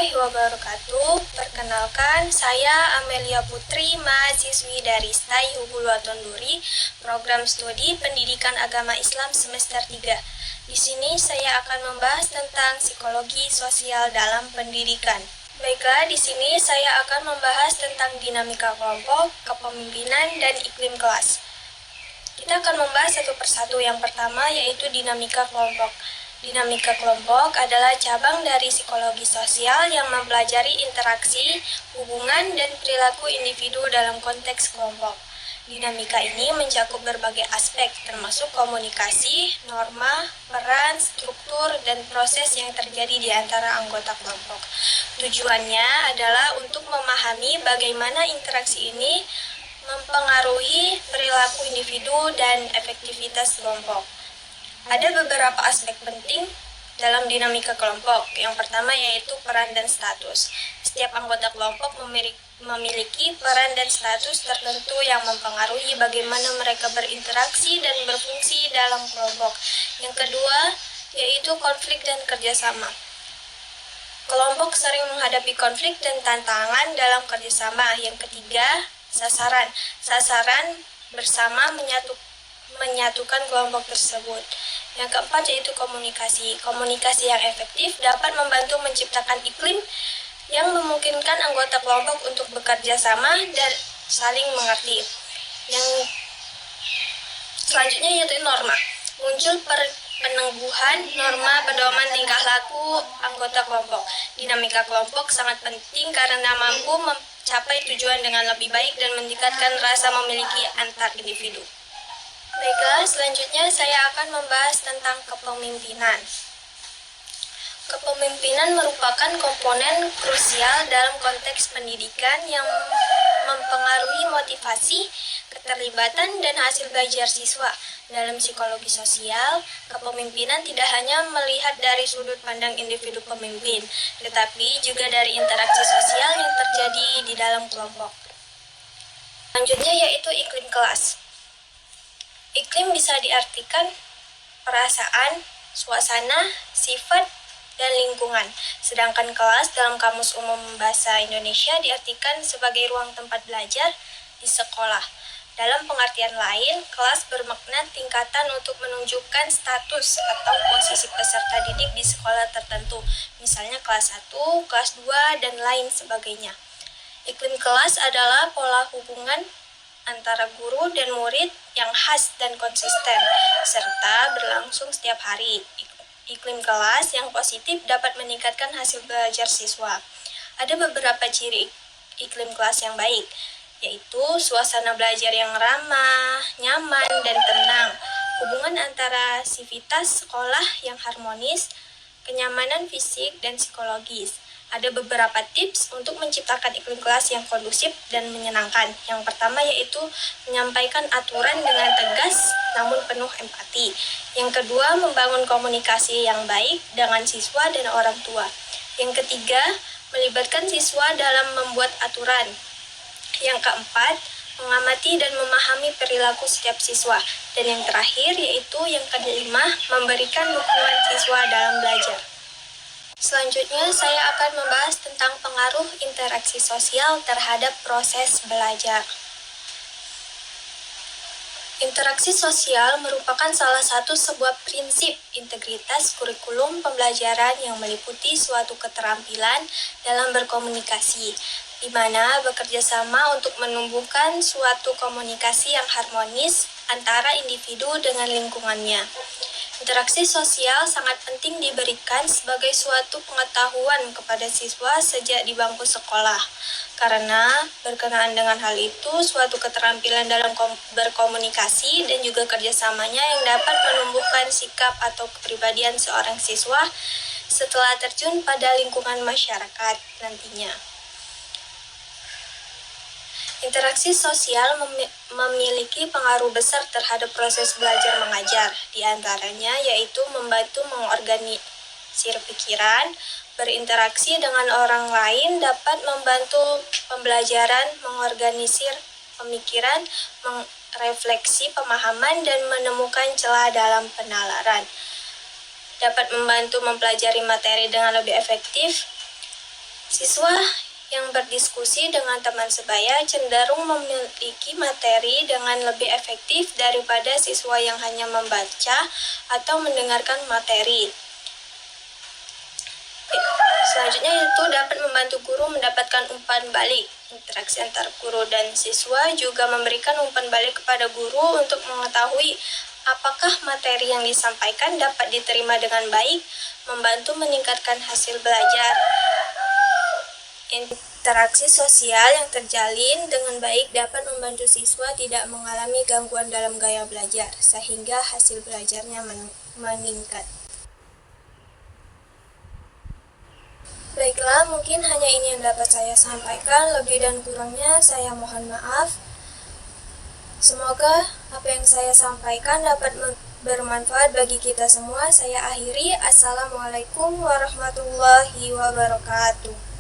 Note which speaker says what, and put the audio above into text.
Speaker 1: warahmatullahi wabarakatuh. Perkenalkan, saya Amelia Putri, mahasiswi dari STAI Hubul Waton Duri, program studi Pendidikan Agama Islam semester 3. Di sini saya akan membahas tentang psikologi sosial dalam pendidikan. Baiklah, di sini saya akan membahas tentang dinamika kelompok, kepemimpinan, dan iklim kelas. Kita akan membahas satu persatu. Yang pertama yaitu dinamika kelompok. Dinamika kelompok adalah cabang dari psikologi sosial yang mempelajari interaksi, hubungan, dan perilaku individu dalam konteks kelompok. Dinamika ini mencakup berbagai aspek, termasuk komunikasi, norma, peran, struktur, dan proses yang terjadi di antara anggota kelompok. Tujuannya adalah untuk memahami bagaimana interaksi ini mempengaruhi perilaku individu dan efektivitas kelompok. Ada beberapa aspek penting dalam dinamika kelompok. Yang pertama yaitu peran dan status. Setiap anggota kelompok memiliki peran dan status tertentu yang mempengaruhi bagaimana mereka berinteraksi dan berfungsi dalam kelompok. Yang kedua yaitu konflik dan kerjasama. Kelompok sering menghadapi konflik dan tantangan dalam kerjasama. Yang ketiga, sasaran. Sasaran bersama menyatukan kelompok tersebut. Yang keempat yaitu komunikasi. Komunikasi yang efektif dapat membantu menciptakan iklim yang memungkinkan anggota kelompok untuk bekerja sama dan saling mengerti. Yang selanjutnya yaitu norma. Muncul peneguhan norma pedoman tingkah laku anggota kelompok. Dinamika kelompok sangat penting karena mampu mencapai tujuan dengan lebih baik dan meningkatkan rasa memiliki antar individu. Baiklah, selanjutnya saya akan membahas tentang kepemimpinan. Kepemimpinan merupakan komponen krusial dalam konteks pendidikan yang mempengaruhi motivasi, keterlibatan, dan hasil belajar siswa. Dalam psikologi sosial, kepemimpinan tidak hanya melihat dari sudut pandang individu pemimpin, tetapi juga dari interaksi sosial yang terjadi di dalam kelompok. Selanjutnya yaitu iklim kelas. Iklim bisa diartikan perasaan, suasana, sifat, dan lingkungan. Sedangkan kelas dalam Kamus Umum Bahasa Indonesia diartikan sebagai ruang tempat belajar di sekolah. Dalam pengertian lain, kelas bermakna tingkatan untuk menunjukkan status atau posisi peserta didik di sekolah tertentu, misalnya kelas 1, kelas 2, dan lain sebagainya. Iklim kelas adalah pola hubungan antara guru dan murid yang khas dan konsisten, serta berlangsung setiap hari. Iklim kelas yang positif dapat meningkatkan hasil belajar siswa. Ada beberapa ciri iklim kelas yang baik, yaitu suasana belajar yang ramah, nyaman, dan tenang, hubungan antara sivitas sekolah yang harmonis, kenyamanan fisik dan psikologis. Ada beberapa tips untuk menciptakan iklim kelas yang kondusif dan menyenangkan. Yang pertama yaitu menyampaikan aturan dengan tegas namun penuh empati. Yang kedua, membangun komunikasi yang baik dengan siswa dan orang tua. Yang ketiga, melibatkan siswa dalam membuat aturan. Yang keempat, mengamati dan memahami perilaku setiap siswa. Dan yang terakhir yaitu yang kelima, memberikan dukungan siswa dalam belajar. Selanjutnya, saya akan membahas tentang pengaruh interaksi sosial terhadap proses belajar. Interaksi sosial merupakan salah satu sebuah prinsip integritas kurikulum pembelajaran yang meliputi suatu keterampilan dalam berkomunikasi, di mana bekerja sama untuk menumbuhkan suatu komunikasi yang harmonis antara individu dengan lingkungannya. Interaksi sosial sangat penting diberikan sebagai suatu pengetahuan kepada siswa sejak di bangku sekolah. Karena berkenaan dengan hal itu, suatu keterampilan dalam berkomunikasi dan juga kerjasamanya yang dapat menumbuhkan sikap atau kepribadian seorang siswa setelah terjun pada lingkungan masyarakat nantinya. Interaksi sosial memiliki pengaruh besar terhadap proses belajar mengajar, di antaranya yaitu membantu mengorganisir pikiran, berinteraksi dengan orang lain dapat membantu pembelajaran, mengorganisir pemikiran, merefleksi pemahaman, dan menemukan celah dalam penalaran. Dapat membantu mempelajari materi dengan lebih efektif, Siswa yang berdiskusi dengan teman sebaya cenderung memiliki materi dengan lebih efektif daripada siswa yang hanya membaca atau mendengarkan materi. Selanjutnya itu dapat membantu guru mendapatkan umpan balik. Interaksi antar guru dan siswa juga memberikan umpan balik kepada guru untuk mengetahui apakah materi yang disampaikan dapat diterima dengan baik, membantu meningkatkan hasil belajar. Interaksi sosial yang terjalin dengan baik dapat membantu siswa tidak mengalami gangguan dalam gaya belajar, sehingga hasil belajarnya meningkat. Baiklah, mungkin hanya ini yang dapat saya sampaikan. Lebih dan kurangnya saya mohon maaf. Semoga apa yang saya sampaikan dapat bermanfaat bagi kita semua. Saya akhiri. Assalamualaikum warahmatullahi wabarakatuh.